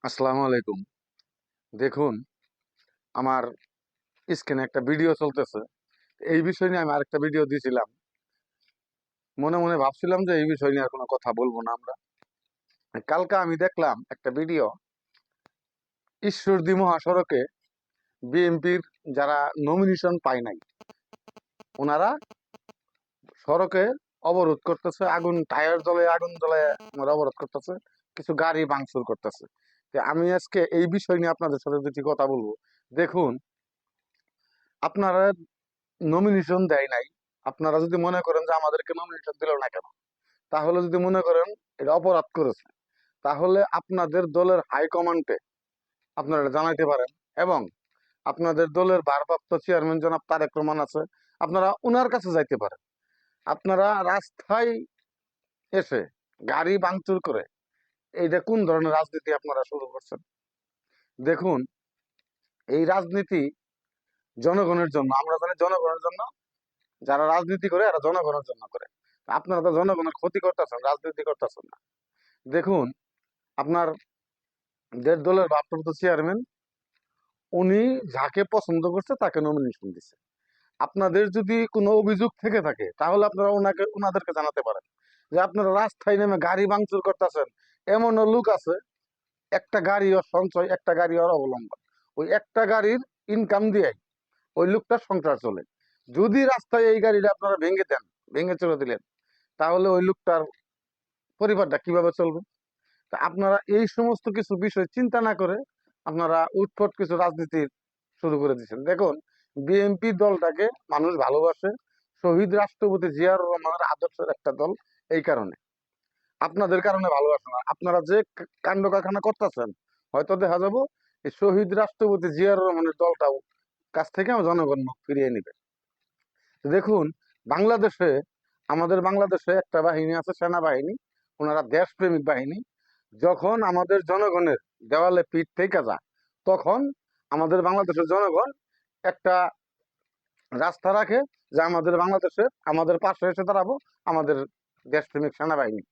আসসালামু আলাইকুম। দেখুন, আমার স্ক্রিনে একটা ভিডিও চলতেছে। এই বিষয় নিয়ে আমি আরেকটা ভিডিও দিয়েছিলাম। মনে মনে ভাবছিলাম যে এই বিষয় নিয়ে আর কোনো কথা বলবো না আমরা। কালকে আমি দেখলাম একটা ভিডিও, ঈশ্বরদী মহাসড়কে বিএনপির যারা নমিনেশন পায় নাই, ওনারা সড়কে অবরোধ করতেছে, টায়ার জ্বলে, আগুন জ্বলে ওনারা অবরোধ করতেছে, কিছু গাড়ি ভাঙচুর করতেছে। তো আমি আজকে এই বিষয় নিয়ে আপনাদের সাথে দুটি কথা বলবো। দেখুন, আপনারা নমিনেশন দেয় নাই, আপনারা যদি মনে করেন যে আমাদেরকে নমিনেশন দিল না কেন, তাহলে যদি মনে করেন এটা অপরাধ করেছে, তাহলে আপনাদের দলের হাইকমান্ডে আপনারা এটা জানাইতে পারেন। এবং আপনাদের দলের ভারপ্রাপ্ত চেয়ারম্যান জনাব তারেক রহমান আছে, আপনারা ওনার কাছে যাইতে পারেন। আপনারা রাস্তায় এসে গাড়ি ভাঙচুর করে এইটা কোন ধরনের রাজনীতি আপনারা শুরু করছেন? দেখুন, এই রাজনীতি জনগণের জন্য, আমরা জানি জনগণের জন্য যারা রাজনীতি করে এরা জনগণের জন্য করে। আপনারা তো জনগণের ক্ষতি করতেছেন, রাজনীতি করতেছেন না। দেখুন, আপনার দেড় দলের ভারপ্রাপ্ত চেয়ারম্যান উনি যাকে পছন্দ করছে তাকে নমিনেশন দিচ্ছে। আপনাদের যদি কোনো অভিযোগ থেকে থাকে তাহলে আপনারা ওনাদেরকে জানাতে পারেন যে আপনারা রাস্তায় নেমে গাড়ি ভাঙচুর করতেছেন। এমনও লোক আছে, একটা গাড়ি ওর সঞ্চয়, একটা গাড়ি ওর অবলম্বন, ওই একটা গাড়ির ইনকাম দিয়ে ওই লোকটার সংসার চলে। যদি রাস্তায় এই গাড়িটা আপনারা ভেঙে দেন, ভেঙে চলে দিলেন, তাহলে ওই লোকটার পরিবারটা কিভাবে চলবে? তা আপনারা এই সমস্ত কিছু বিষয় চিন্তা না করে আপনারা উৎকট কিছু রাজনীতি শুরু করে দিচ্ছেন। দেখুন, বিএনপি দলটাকে মানুষ ভালোবাসে, শহীদ রাষ্ট্রপতি জিয়াউর রহমানের আদর্শের একটা দল। এই কারণে আপনাদের কারণে ভালোবাসে না। আপনারা যে কাণ্ড কারখানা করতেছেন, হয়তো দেখা যাবো এই শহীদ রাষ্ট্রপতি জিয়াউর রহমানের দলটাও কাছ থেকে জনগণ মুখ ফিরিয়ে নিবে। দেখুন, বাংলাদেশে, আমাদের বাংলাদেশে একটা বাহিনী আছে, সেনাবাহিনী। ওনারা দেশপ্রেমিক বাহিনী। যখন আমাদের জনগণের দেওয়ালে পিঠ থেকে যায়, তখন আমাদের বাংলাদেশের জনগণ একটা রাস্তা রাখে যে আমাদের বাংলাদেশে আমাদের পাশে এসে দাঁড়াবো আমাদের দেশপ্রেমিক সেনাবাহিনী।